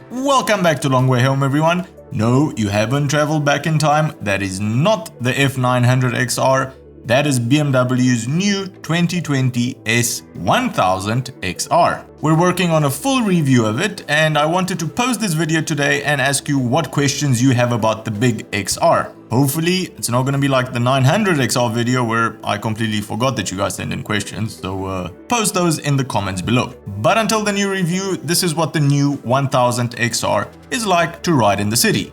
Welcome back to Long Way Home, everyone. No, you haven't traveled back in time. That is not the F900XR. That is BMW's new 2020 S1000XR. We're working on a full review of it, and I wanted to post this video today and ask you what questions you have about the big XR. Hopefully, it's not going to be like the 900XR video where I completely forgot that you guys sent in questions, so post those in the comments below. But until the new review, this is what the new 1000XR is like to ride in the city.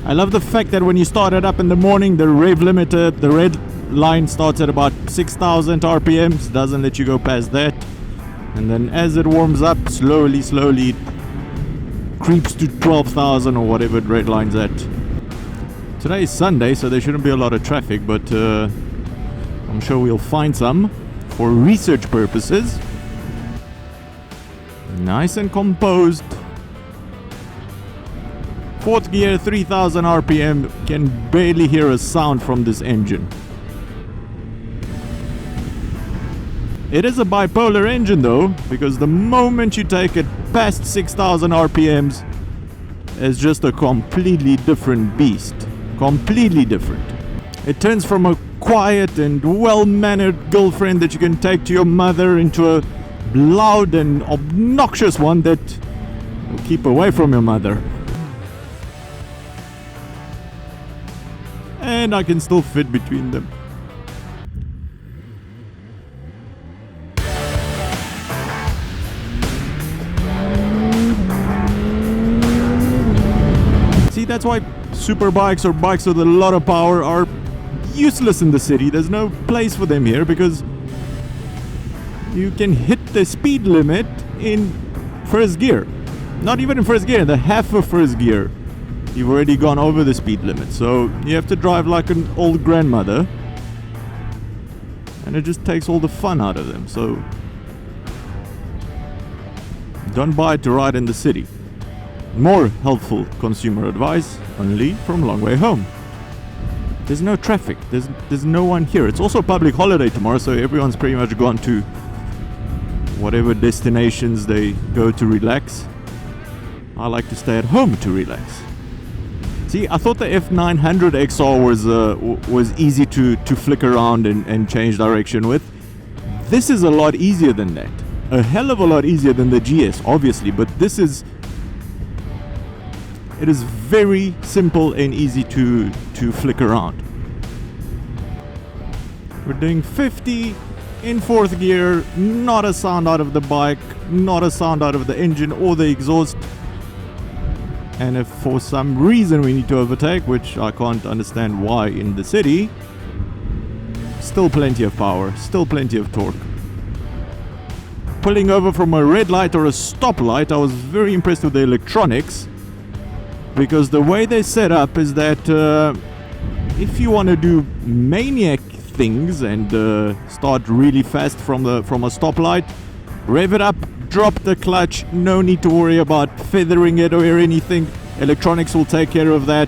I love the fact that when you start it up in the morning, the rev limiter, the red line starts at about 6,000 RPMs, doesn't let you go past that. And then as it warms up, slowly it creeps to 12,000 or whatever the red line's at. Today is Sunday, so there shouldn't be a lot of traffic, but I'm sure we'll find some for research purposes. Nice and composed. Fourth gear, 3000 RPM, can barely hear a sound from this engine. It is a bipolar engine though, because the moment you take it past 6000 RPMs, it's just a completely different beast. Completely different. It turns from a quiet and well-mannered girlfriend that you can take to your mother into a loud and obnoxious one that will keep away from your mother. And I can still fit between them. See, that's why super bikes or bikes with a lot of power are useless in the city. There's no place for them here because you can hit the speed limit in first gear. Not even in first gear, the half of first gear. You've already gone over the speed limit, so you have to drive like an old grandmother, and it just takes all the fun out of them. So don't buy it to ride in the city. More helpful consumer advice only from Long Way Home. There's no traffic, there's no one here. It's also a public holiday tomorrow, so everyone's pretty much gone to whatever destinations they go to relax. I like to stay at home to relax. See, I thought the F900XR was easy to flick around and change direction with. This is a lot easier than that. A hell of a lot easier than the GS, obviously, but it is very simple and easy to flick around. We're doing 50 in fourth gear, not a sound out of the bike, not a sound out of the engine or the exhaust. And if for some reason we need to overtake, which I can't understand why in the city, still plenty of power, still plenty of torque. Pulling over from a red light or a stoplight, I was very impressed with the electronics, because the way they set up is that if you want to do maniac things and start really fast from a stoplight, rev it up, drop the clutch, no need to worry about feathering it or anything. Electronics will take care of that.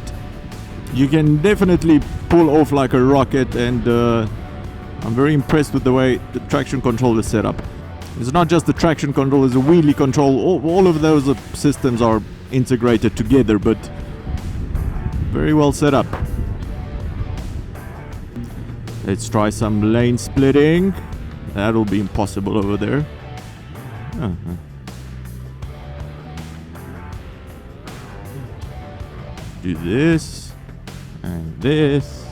You can definitely pull off like a rocket, and I'm very impressed with the way the traction control is set up. It's not just the traction control, it's a wheelie control. All of those systems are integrated together, but very well set up. Let's try some lane splitting. That'll be impossible over there. Do this and this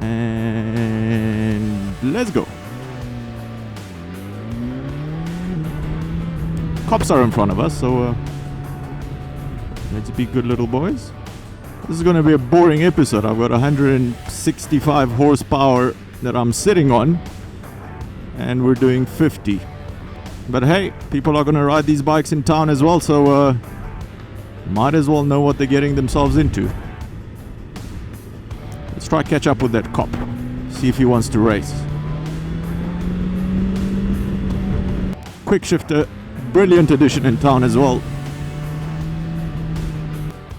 and let's go. Cops are in front of us, so let's be good little boys. This is going to be a boring episode. I've got 165 horsepower that I'm sitting on, and we're doing 50. But hey, people are going to ride these bikes in town as well, so might as well know what they're getting themselves into. Let's try catch up with that cop. See if he wants to race. Quick shifter, brilliant addition in town as well.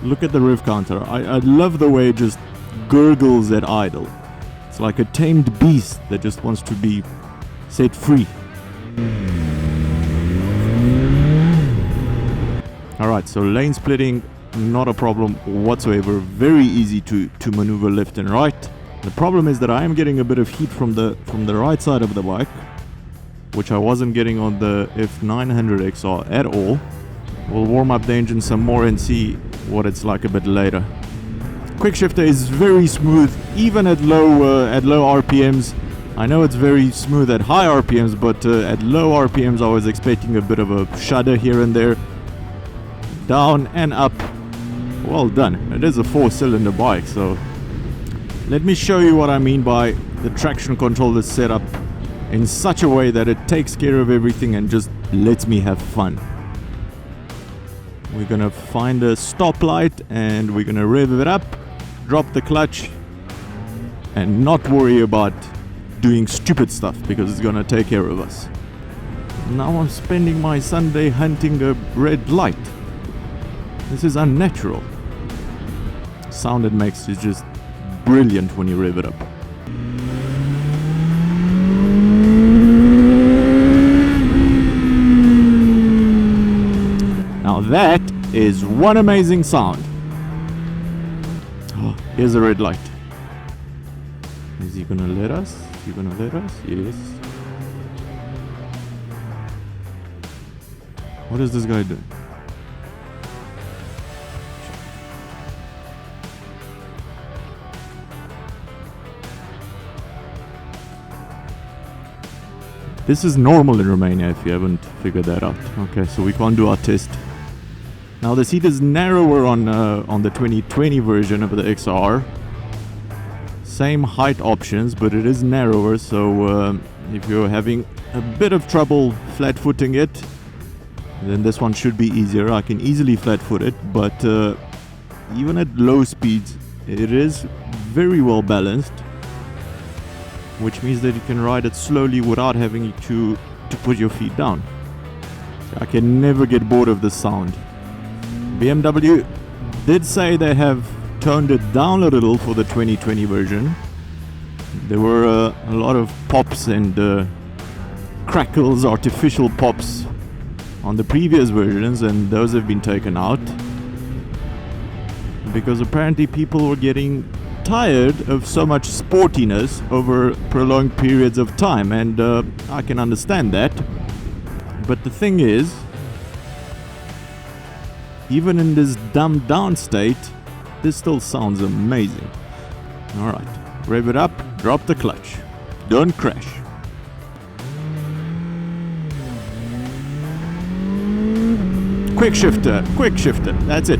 Look at the rev counter. I love the way it just gurgles at idle. It's like a tamed beast that just wants to be set free. Alright, so lane splitting, not a problem whatsoever. Very easy to maneuver left and right. The problem is that I am getting a bit of heat from the right side of the bike, which I wasn't getting on the F900XR at all. We'll warm up the engine some more and see what it's like a bit later. Quick shifter is very smooth, even at low RPMs. I know it's very smooth at high RPMs, but at low RPMs I was expecting a bit of a shudder here and there. Down and up. Well done. It is a 4-cylinder bike, so let me show you what I mean by the traction control that's set up in such a way that it takes care of everything and just lets me have fun. We're gonna find a stoplight and we're gonna rev it up, drop the clutch, and not worry about doing stupid stuff because it's gonna take care of us. Now I'm spending my Sunday hunting a red light. This is unnatural. Sound it makes is just brilliant when you rev it up. Now that is one amazing sound. Oh, here's a red light. Is he gonna let us? Is he gonna let us? Yes. What is this guy doing? This is normal in Romania if you haven't figured that out. Okay, so we can't do our test. Now the seat is narrower on the 2020 version of the XR. Same height options, but it is narrower, so if you're having a bit of trouble flat footing it, then this one should be easier. I can easily flat foot it, but even at low speeds it is very well balanced, which means that you can ride it slowly without having to put your feet down. I can never get bored of the sound. BMW did say they have toned it down a little for the 2020 version. There were a lot of pops and crackles, artificial pops on the previous versions, and those have been taken out because apparently people were getting tired of so much sportiness over prolonged periods of time, and I can understand that. But the thing is, even in this dumbed down state, this still sounds amazing. Alright, rev it up, drop the clutch. Don't crash. Quick shifter, that's it.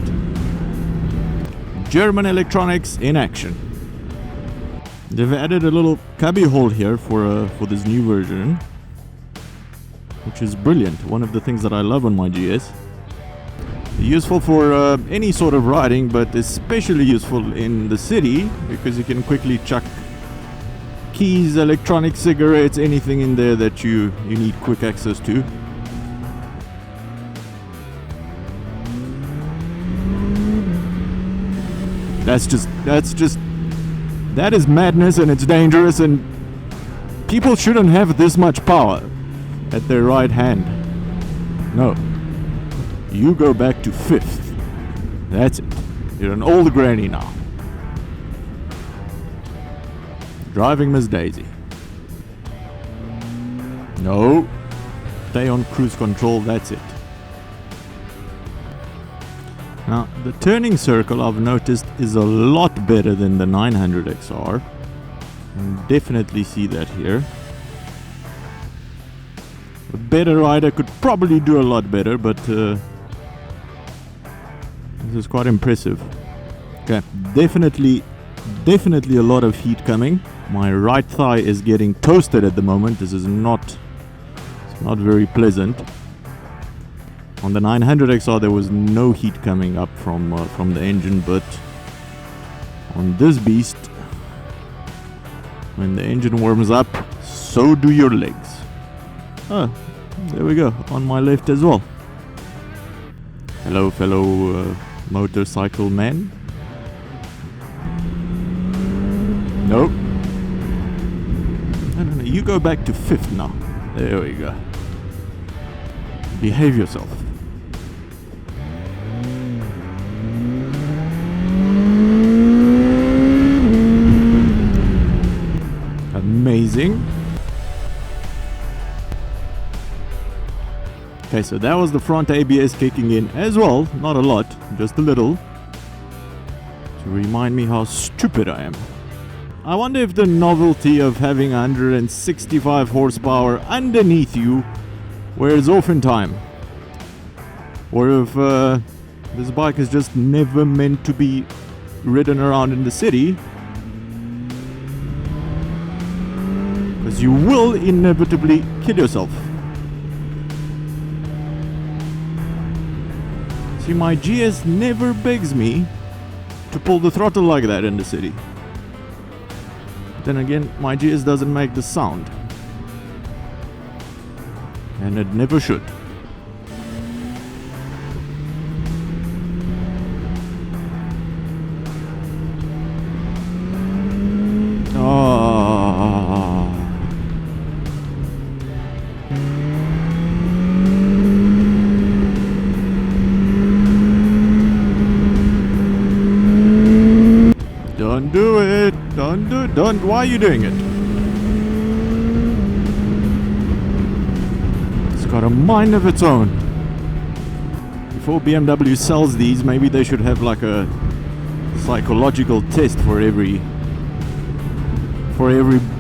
German electronics in action. They've added a little cubby hole here for this new version, which is brilliant. One of the things that I love on my GS. Useful for any sort of riding, but especially useful in the city because you can quickly chuck keys, electronic cigarettes, anything in there that you need quick access to. That is madness, and it's dangerous, and people shouldn't have this much power at their right hand. No. You go back to 5th. That's it. You're an old granny now. Driving Miss Daisy. No. Stay on cruise control, that's it. Now, the turning circle I've noticed is a lot better than the 900XR. Definitely see that here. A better rider could probably do a lot better, but this is quite impressive. Okay, definitely a lot of heat coming. My right thigh is getting toasted at the moment. This is not very pleasant. On the 900XR there was no heat coming up from the engine, but on this beast, when the engine warms up, so do your legs. Oh, there we go, on my left as well. Hello fellow motorcycle man. Nope. No, you go back to 5th now. There we go. Behave yourself. Amazing. Okay, so that was the front ABS kicking in as well. Not a lot, just a little. To remind me how stupid I am. I wonder if the novelty of having 165 horsepower underneath you wears off in time. Or if this bike is just never meant to be ridden around in the city. Because you will inevitably kill yourself. See, my GS never begs me to pull the throttle like that in the city. Then again, my GS doesn't make the sound. And it never should. Oh. Don't do it. Don't do it. Don't. Why are you doing it? It's got a mind of its own. Before BMW sells these, maybe they should have like a psychological test for every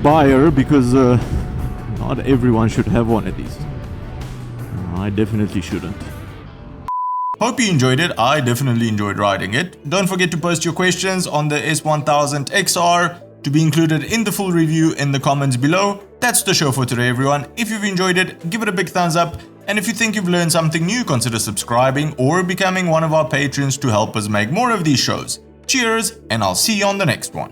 buyer, because not everyone should have one of these. I definitely shouldn't. Hope you enjoyed it. I definitely enjoyed riding it. Don't forget to post your questions on the S1000XR to be included in the full review in the comments below. That's the show for today, everyone. If you've enjoyed it, give it a big thumbs up. And if you think you've learned something new, consider subscribing or becoming one of our patrons to help us make more of these shows. Cheers, and I'll see you on the next one.